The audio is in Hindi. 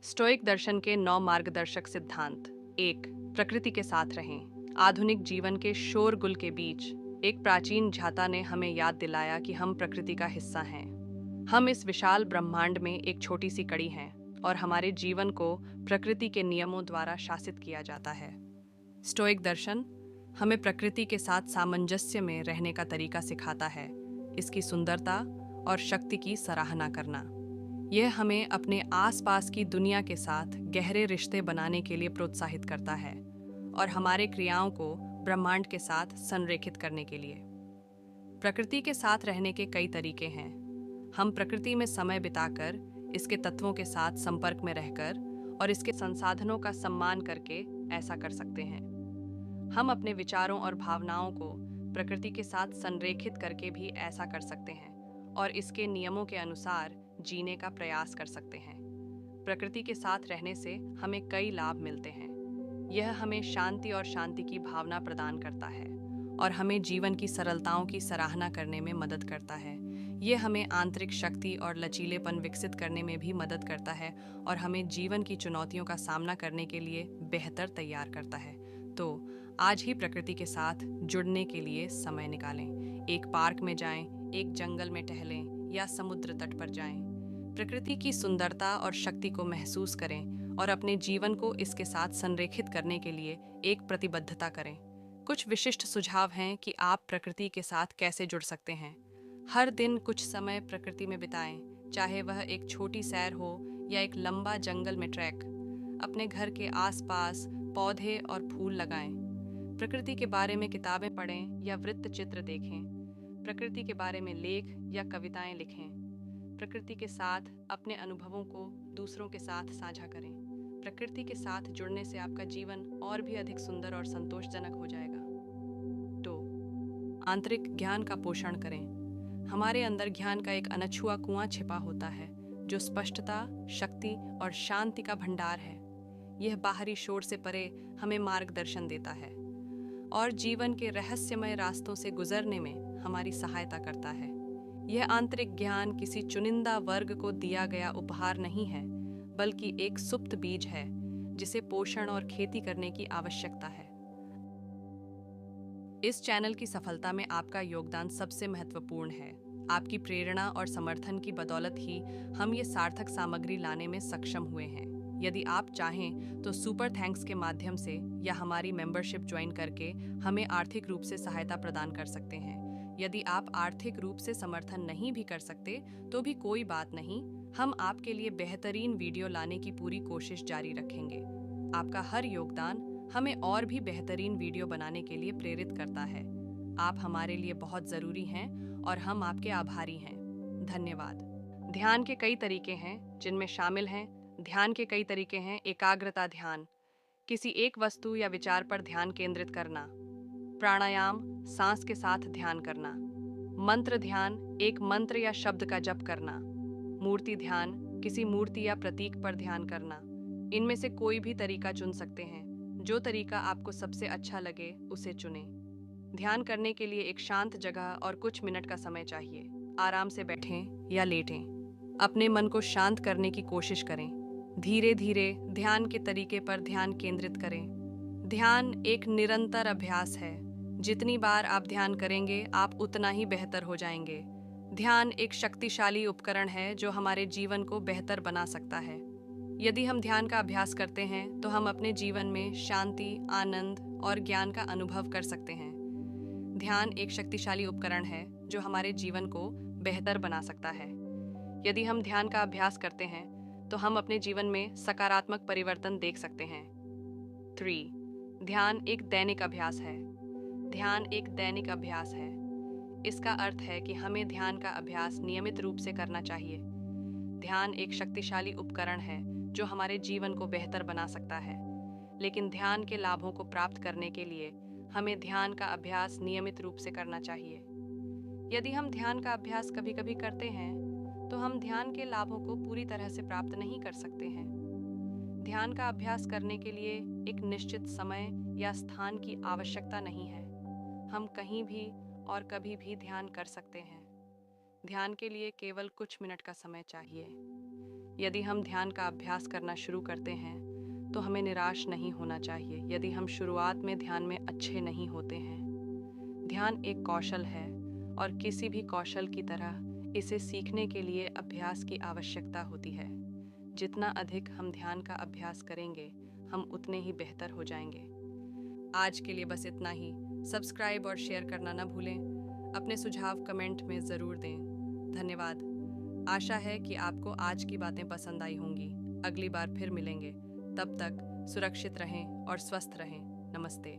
स्टोइक दर्शन के 9 मार्गदर्शक सिद्धांत। 1. प्रकृति के साथ रहें। आधुनिक जीवन के शोरगुल के बीच एक प्राचीन झाता ने हमें याद दिलाया कि हम प्रकृति का हिस्सा हैं। हम इस विशाल ब्रह्मांड में एक छोटी सी कड़ी हैं और हमारे जीवन को प्रकृति के नियमों द्वारा शासित किया जाता है। स्टोइक दर्शन हमें प्रकृति के साथ सामंजस्य में रहने का तरीका सिखाता है, इसकी सुंदरता और शक्ति की सराहना करना। यह हमें अपने आसपास की दुनिया के साथ गहरे रिश्ते बनाने के लिए प्रोत्साहित करता है और हमारे क्रियाओं को ब्रह्मांड के साथ संरेखित करने के लिए। प्रकृति के साथ रहने के कई तरीके हैं। हम प्रकृति में समय बिताकर, इसके तत्वों के साथ संपर्क में रहकर और इसके संसाधनों का सम्मान करके ऐसा कर सकते हैं। हम अपने विचारों और भावनाओं को प्रकृति के साथ संरेखित करके भी ऐसा कर सकते हैं और इसके नियमों के अनुसार जीने का प्रयास कर सकते हैं। प्रकृति के साथ रहने से हमें कई लाभ मिलते हैं। यह हमें शांति और शांति की भावना प्रदान करता है और हमें जीवन की सरलताओं की सराहना करने में मदद करता है। यह हमें आंतरिक शक्ति और लचीलेपन विकसित करने में भी मदद करता है और हमें जीवन की चुनौतियों का सामना करने के लिए बेहतर तैयार करता है। तो आज ही प्रकृति के साथ जुड़ने के लिए समय निकालें। एक पार्क में जाएं, एक जंगल में टहलें या समुद्र तट पर जाएं। प्रकृति की सुंदरता और शक्ति को महसूस करें और अपने जीवन को इसके साथ संरेखित करने के लिए एक प्रतिबद्धता करें। कुछ विशिष्ट सुझाव हैं कि आप प्रकृति के साथ कैसे जुड़ सकते हैं। हर दिन कुछ समय प्रकृति में बिताएं, चाहे वह एक छोटी सैर हो या एक लंबा जंगल में ट्रैक। अपने घर के आसपास पौधे और फूल लगाएं। प्रकृति के बारे में किताबें पढ़ें या वृत्त चित्र देखें। प्रकृति के बारे में लेख या कविताएं लिखें। प्रकृति के साथ अपने अनुभवों को दूसरों के साथ साझा करें। प्रकृति के साथ जुड़ने से आपका जीवन और भी अधिक सुंदर और संतोषजनक हो जाएगा। 2. आंतरिक ज्ञान का पोषण करें। हमारे अंदर ज्ञान का एक अनछुआ कुआं छिपा होता है, जो स्पष्टता, शक्ति और शांति का भंडार है। यह बाहरी शोर से परे हमें मार्गदर्शन देता है और जीवन के रहस्यमय रास्तों से गुजरने में हमारी सहायता करता है। यह आंतरिक ज्ञान किसी चुनिंदा वर्ग को दिया गया उपहार नहीं है, बल्कि एक सुप्त बीज है जिसे पोषण और खेती करने की आवश्यकता है। इस चैनल की सफलता में आपका योगदान सबसे महत्वपूर्ण है। आपकी प्रेरणा और समर्थन की बदौलत ही हम ये सार्थक सामग्री लाने में सक्षम हुए हैं। यदि आप चाहें तो सुपर थैंक्स के माध्यम से या हमारी मेंबरशिप ज्वाइन करके हमें आर्थिक रूप से सहायता प्रदान कर सकते हैं। यदि आप आर्थिक रूप से समर्थन नहीं भी कर सकते तो भी कोई बात नहीं, हम आपके लिए बेहतरीन वीडियो लाने की पूरी कोशिश जारी रखेंगे। आपका हर योगदान हमें और भी बेहतरीन वीडियो बनाने के लिए प्रेरित करता है। आप हमारे लिए बहुत ज़रूरी हैं और हम आपके आभारी हैं। धन्यवाद। ध्यान के कई तरीके हैं जिनमें शामिल हैं ध्यान के कई तरीके हैं एकाग्रता ध्यान, किसी एक वस्तु या विचार पर ध्यान केंद्रित करना। प्राणायाम, सांस के साथ ध्यान करना। मंत्र ध्यान, एक मंत्र या शब्द का जप करना। मूर्ति ध्यान, किसी मूर्ति या प्रतीक पर ध्यान करना। इनमें से कोई भी तरीका चुन सकते हैं। जो तरीका आपको सबसे अच्छा लगे उसे चुनें। ध्यान करने के लिए एक शांत जगह और कुछ मिनट का समय चाहिए। आराम से बैठें या लेटें। अपने मन को शांत करने की कोशिश करें। धीरे धीरे ध्यान के तरीके पर ध्यान केंद्रित करें। ध्यान एक निरंतर अभ्यास है। जितनी बार आप ध्यान करेंगे, आप उतना ही बेहतर हो जाएंगे। ध्यान एक शक्तिशाली उपकरण है जो हमारे जीवन को बेहतर बना सकता है। यदि हम ध्यान का अभ्यास करते हैं तो हम अपने जीवन में शांति, आनंद और ज्ञान का अनुभव कर सकते हैं। ध्यान एक शक्तिशाली उपकरण है जो हमारे जीवन को बेहतर बना सकता है। यदि हम ध्यान का अभ्यास करते हैं तो हम अपने जीवन में सकारात्मक परिवर्तन देख सकते हैं। 3. ध्यान एक दैनिक अभ्यास है। ध्यान एक दैनिक अभ्यास है। इसका अर्थ है कि हमें ध्यान का अभ्यास नियमित रूप से करना चाहिए। ध्यान एक शक्तिशाली उपकरण है जो हमारे जीवन को बेहतर बना सकता है, लेकिन ध्यान के लाभों को प्राप्त करने के लिए हमें ध्यान का अभ्यास नियमित रूप से करना चाहिए। यदि हम ध्यान का अभ्यास कभी-कभी करते हैं तो हम ध्यान के लाभों को पूरी तरह से प्राप्त नहीं कर सकते हैं। ध्यान का अभ्यास करने के लिए एक निश्चित समय या स्थान की आवश्यकता नहीं है। हम कहीं भी और कभी भी ध्यान कर सकते हैं। ध्यान के लिए केवल कुछ मिनट का समय चाहिए। यदि हम ध्यान का अभ्यास करना शुरू करते हैं तो हमें निराश नहीं होना चाहिए। यदि हम शुरुआत में ध्यान में अच्छे नहीं होते हैं, ध्यान एक कौशल है और किसी भी कौशल की तरह इसे सीखने के लिए अभ्यास की आवश्यकता होती है। जितना अधिक हम ध्यान का अभ्यास करेंगे, हम उतने ही बेहतर हो जाएंगे। आज के लिए बस इतना ही। सब्सक्राइब और शेयर करना न भूलें। अपने सुझाव कमेंट में ज़रूर दें। धन्यवाद। आशा है कि आपको आज की बातें पसंद आई होंगी। अगली बार फिर मिलेंगे। तब तक सुरक्षित रहें और स्वस्थ रहें। नमस्ते।